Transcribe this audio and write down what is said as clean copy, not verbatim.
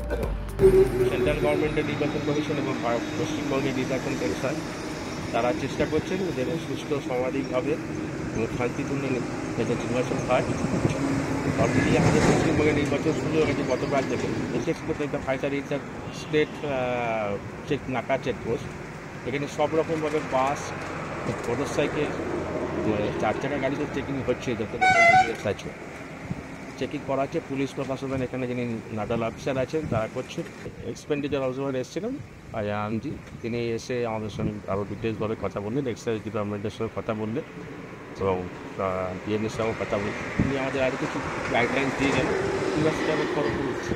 Central গভর্নমেন্টের নির্বাচন commission এবং পশ্চিমবঙ্গের নির্বাচন কমিশন তারা চেষ্টা করছেন যেন সুষ্ঠু সামাজিকভাবে এবং শান্তিপূর্ণ নির্বাচন হয়। সব মিলিয়ে আমাদের পশ্চিমবঙ্গের নির্বাচন শুরু হয়ে গেছে গতকাল থেকে। বিশেষ করে দ্য ফাইটার ইন্টার স্টেট নাকা চেকপোস্ট, এখানে সব রকমভাবে বাস, মোটর সাইকেল, চার চাকা গাড়িতে চেকিং হচ্ছে, যত রকম ভেহিকেলস আছে চেকিং করা হচ্ছে। পুলিশ প্রশাসনের এখানে যিনি নাডাল অফিসার আছেন তারা করছেন। এক্সপেন্ডিচার অবজারভার এসেছিলেন আয়ানজি, তিনি এসে আমাদের সঙ্গে আরও ডিটেলসভাবে কথা বললেন, এক্সাইজ ডিপার্টমেন্টের সঙ্গে কথা বললেন এবং ডিএমএর সঙ্গে কথা বললেন। তিনি আমাদের আরও কিছু গাইডলাইন দিয়ে গেলেন, সেটা আমি ফলো করছি।